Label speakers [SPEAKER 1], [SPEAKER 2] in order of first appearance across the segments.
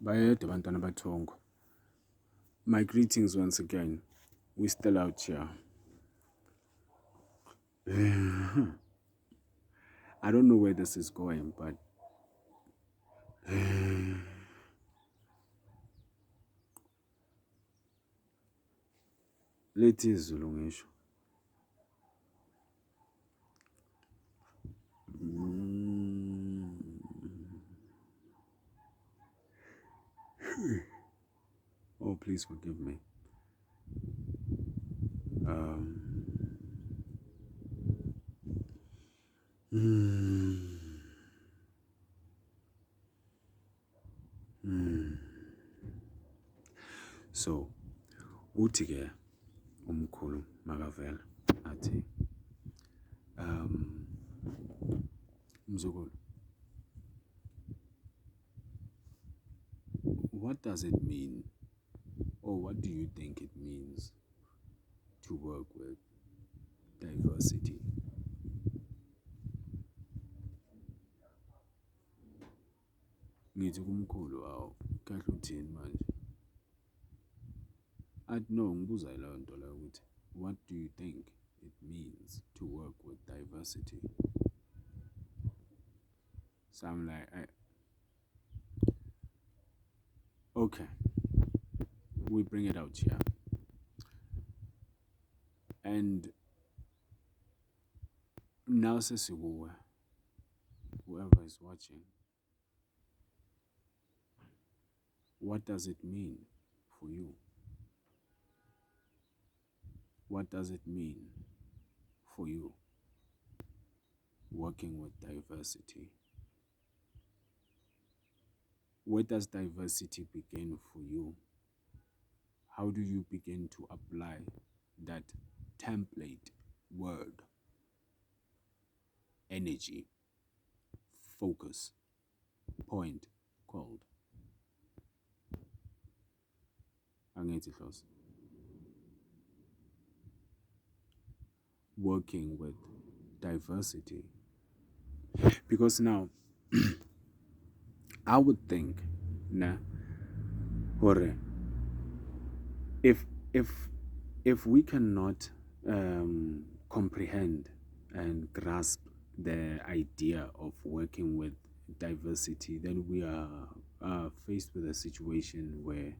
[SPEAKER 1] Bayede bantwana bathongo. My greetings once again. We're still out here. I don't know where this is going, but lethi izulu ngisho. Oh, please forgive me. So, uthi ke umkhulu makavela athi mzukulu, what does it mean, or what do you think it means to work with diversity? Ngithi kumkhulu, awu kahle uthini manje? Athi no, ngibuza leyo nto leyo ukuthi what do you think it means to work with diversity? So I'm like, okay, we bring it out here. And now sesikuwe, whoever is watching, what does it mean for you? What does it mean for you working with diversity? Where does diversity begin for you? How do you begin to apply that template word, energy, focus, point called angithi Hlosi, working with diversity? Because now I would think hore, if we cannot comprehend and grasp the idea of working with diversity, then we are faced with a situation where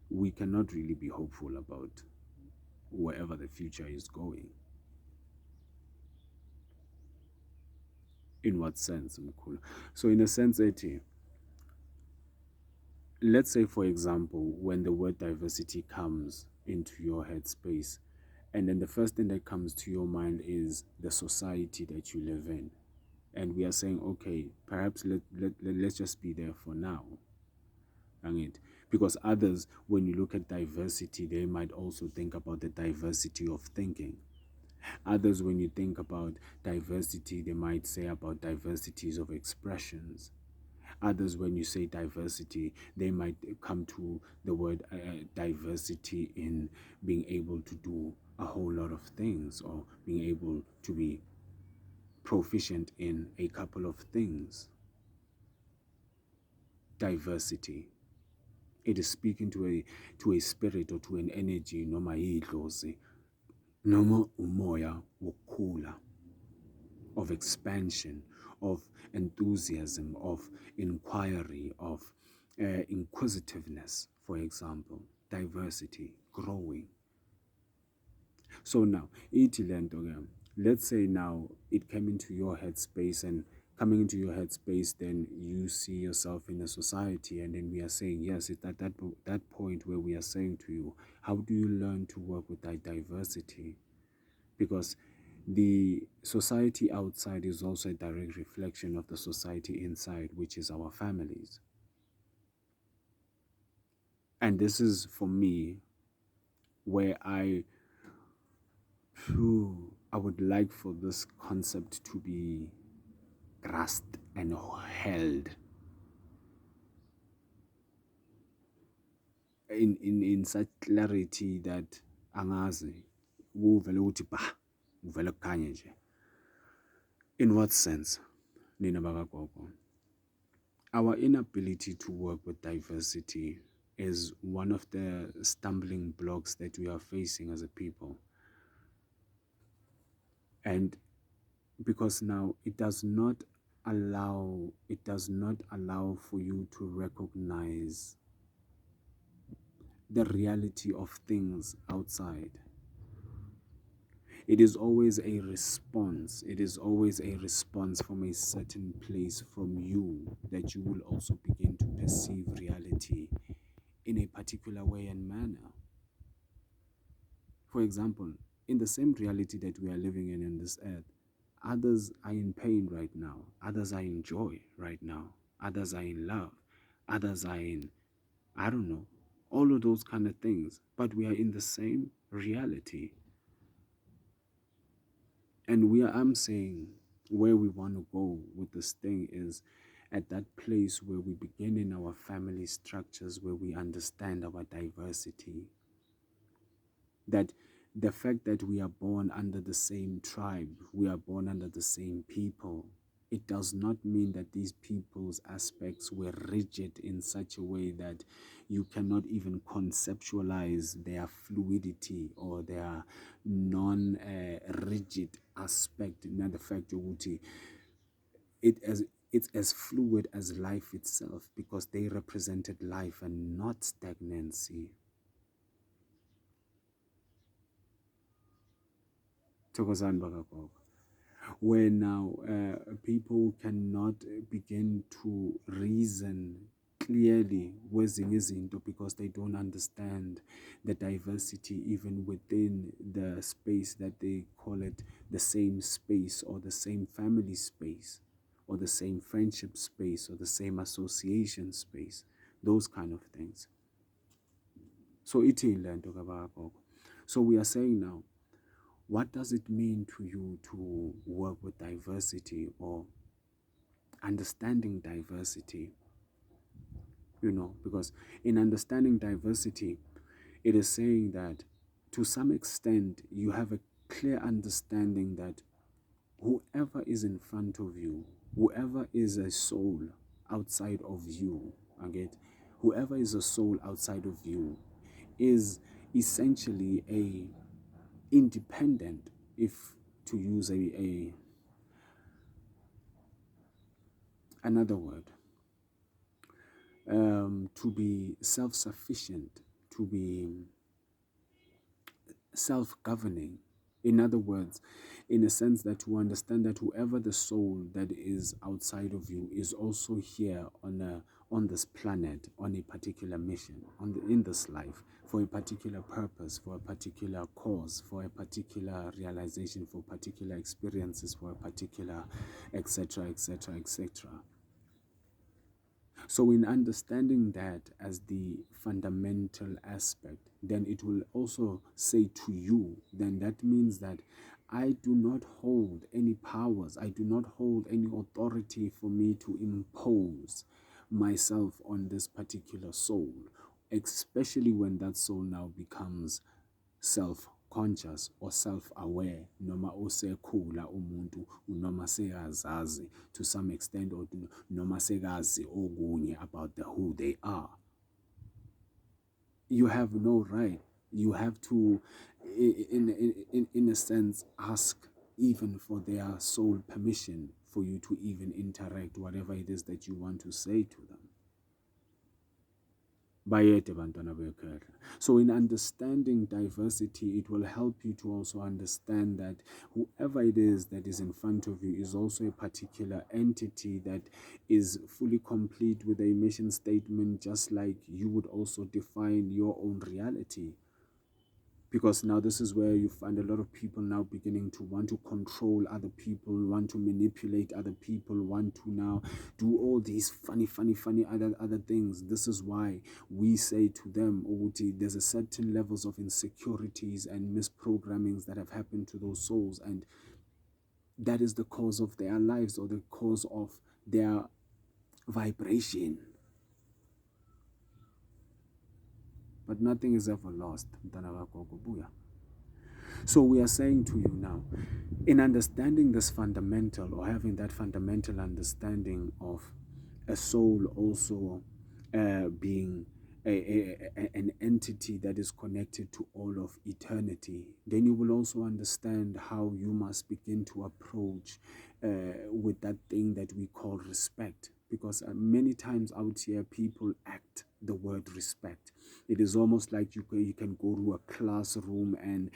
[SPEAKER 1] we cannot really be hopeful about wherever the future is going. In what sense, Mkhulu? So in a sense, let's say, for example, when the word diversity comes into your headspace, and then the first thing that comes to your mind is the society that you live in. And we are saying, okay, perhaps let's just be there for now. Because others, when you look at diversity, they might also think about the diversity of thinking. Others, when you think about diversity, they might say about diversities of expressions. Others, when you say diversity, they might come to the word diversity in being able to do a whole lot of things, or being able to be proficient in a couple of things. Diversity. It is speaking to a spirit or to an energy, noma yidlozi, noma umoya wokukhula, of expansion, of enthusiasm, of inquiry, of inquisitiveness, for example. Diversity, growing. So now, let's say now it came into your headspace, and coming into your headspace, then you see yourself in a society, and then we are saying, yes, it's at that point where we are saying to you, how do you learn to work with that diversity? Because the society outside is also a direct reflection of the society inside, which is our families. And this is, for me, where I would like for this concept to be grasped and held in such clarity that angazi kuvele uthi bah uvele kukhanye nje. In what sense, nina bakagogo? Our inability to work with diversity is one of the stumbling blocks that we are facing as a people. And because now it does not allow for you to recognize the reality of things outside. It is always a response. It is always a response from a certain place from you that you will also begin to perceive reality in a particular way and manner. For example, in the same reality that we are living in this earth, others are in pain right now. Others are in joy right now. Others are in love. Others are in, I don't know, all of those kind of things. But we are in the same reality. And I'm saying where we want to go with this thing is at that place where we begin in our family structures, where we understand our diversity. That the fact that we are born under the same tribe, we are born under the same people, it does not mean that these people's aspects were rigid in such a way that you cannot even conceptualize their fluidity or their non-rigid aspect. Not the fact that it's as fluid as life itself, because they represented life and not stagnancy. Where now people cannot begin to reason clearly kwezinye izinto because they don't understand the diversity even within the space that they call it the same space or the same family space or the same friendship space or the same association space, those kind of things. So so we are saying now, what does it mean to you to work with diversity or understanding diversity? Because in understanding diversity, it is saying that to some extent you have a clear understanding that whoever is in front of you, whoever is a soul outside of you, whoever is a soul outside of you is essentially a independent, if to use another word, to be self-sufficient, to be self-governing. In other words, in a sense that to understand that whoever the soul that is outside of you is also here on this planet, on a particular mission, in this life, for a particular purpose, for a particular cause, for a particular realization, for particular experiences, for a particular etc., etc., etc. So in understanding that as the fundamental aspect, then it will also say to you, then that means that I do not hold any powers, I do not hold any authority for me to impose myself on this particular soul, especially when that soul now becomes self-conscious or self-aware, noma usekhula umuntu, noma seyazazi to some extent, or noma sekazi okunye about who they are. You have no right. You have to, in a sense, ask even for their soul permission for you to even interact, whatever it is that you want to say to them. So in understanding diversity, it will help you to also understand that whoever it is that is in front of you is also a particular entity that is fully complete with a mission statement, just like you would also define your own reality. Because now this is where you find a lot of people now beginning to want to control other people, want to manipulate other people, want to now do all these funny other things. This is why we say to them, Uti, there's a certain levels of insecurities and misprogrammings that have happened to those souls, and that is the cause of their lives or the cause of their vibration. But nothing is ever lost. So we are saying to you now, in understanding this fundamental, or having that fundamental understanding of a soul also being an entity that is connected to all of eternity, then you will also understand how you must begin to approach with that thing that we call respect. Because many times I would hear people act the word respect. It is almost like you can go to a classroom and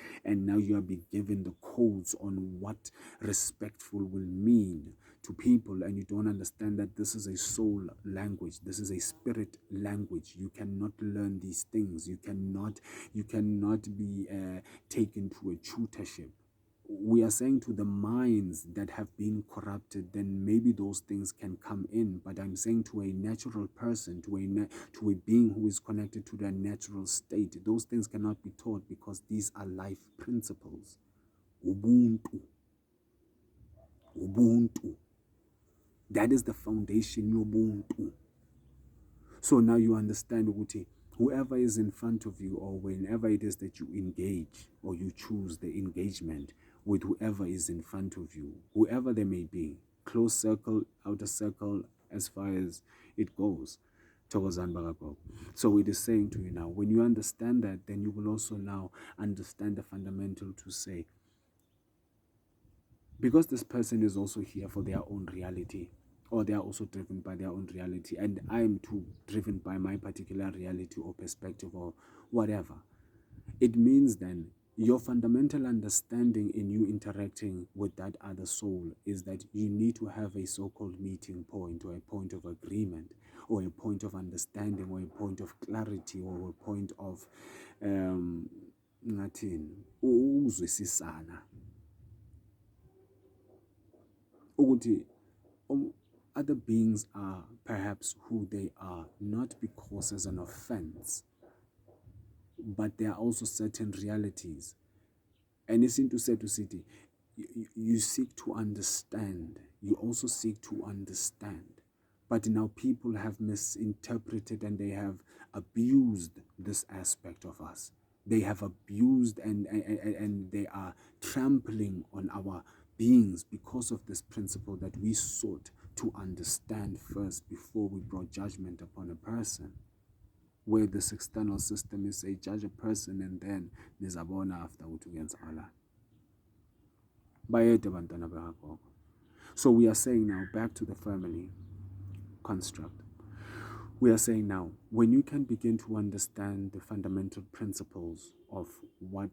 [SPEAKER 1] now you are being given the codes on what respectful will mean to people, and you don't understand that this is a soul language, this is a spirit language. You cannot learn these things. You cannot be taken to a tutorship. We are saying to the minds that have been corrupted, then maybe those things can come in. But I'm saying to a natural person, to a being who is connected to their natural state, those things cannot be taught, because these are life principles. Ubuntu. That is the foundation, Ubuntu. So now you understand, Uguti, whoever is in front of you, or whenever it is that you engage or you choose the engagement with whoever is in front of you, whoever they may be, close circle, outer circle, as far as it goes. So it is saying to you now, when you understand that, then you will also now understand the fundamental to say, because this person is also here for their own reality, or they are also driven by their own reality, and I am too driven by my particular reality or perspective or whatever. It means then your fundamental understanding in you interacting with that other soul is that you need to have a so-called meeting point, or a point of agreement, or a point of understanding, or a point of clarity, or a point of uzwisisana ukuthi other beings are perhaps who they are, not because as an offense, but there are also certain realities. And it's into to city, you seek to understand, you also seek to understand. But now people have misinterpreted and they have abused this aspect of us. They have abused and they are trampling on our beings because of this principle that we sought to understand first before we brought judgment upon a person. Where this external system is, say, judge a person and then nizabona after utugenzala. So we are saying now, back to the family construct. We are saying now, when you can begin to understand the fundamental principles of what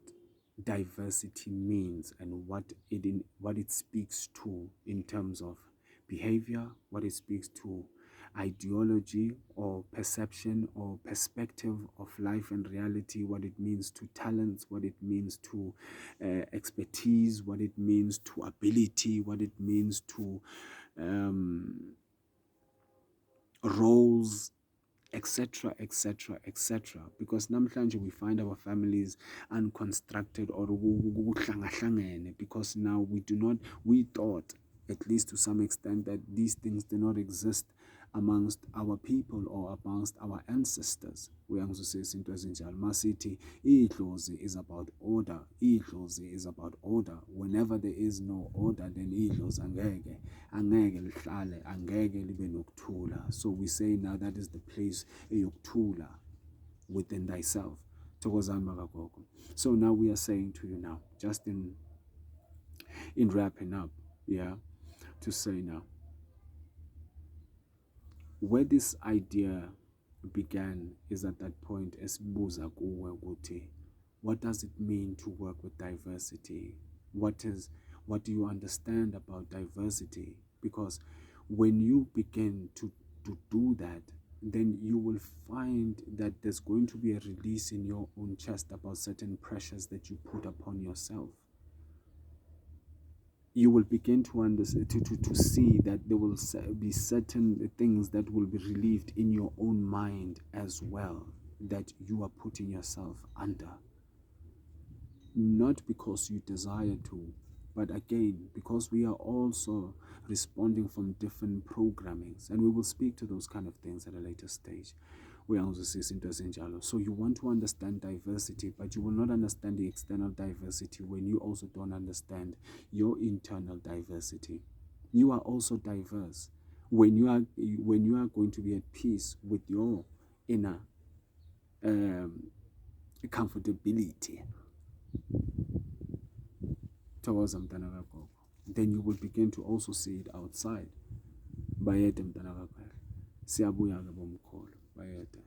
[SPEAKER 1] diversity means and what it speaks to in terms of behavior, what it speaks to ideology or perception or perspective of life and reality, what it means to talents, what it means to expertise, what it means to ability, what it means to roles, etc., etc., etc. Because namhlanje we find our families unconstructed or because now we thought, at least to some extent, that these things do not exist amongst our people or amongst our ancestors. We are going to say into Masithi, idlozi is about order. Idlozi is about order. Whenever there is no order, then idlozi angeke lihlale, angeke libe nokuthula. So we say now that is the place eyokuthula within thyself. So now we are saying to you now, just in wrapping up, to say now, where this idea began is at that point, esibuza kuwe ukuthi, what does it mean to work with diversity? What do you understand about diversity? Because when you begin to do that, then you will find that there's going to be a release in your own chest about certain pressures that you put upon yourself. You will begin to understand, to see that there will be certain things that will be relieved in your own mind as well, that you are putting yourself under. Not because you desire to, but again, because we are also responding from different programmings, and we will speak to those kind of things at a later stage. So you want to understand diversity, but you will not understand the external diversity when you also don't understand your internal diversity. You are also diverse. when you are going to be at peace with your inner comfortability, thokoza mntana kagogo, then you will begin to also see it outside. Bayede mntana kagogo, siyabuya ke bomkhulu, bayede.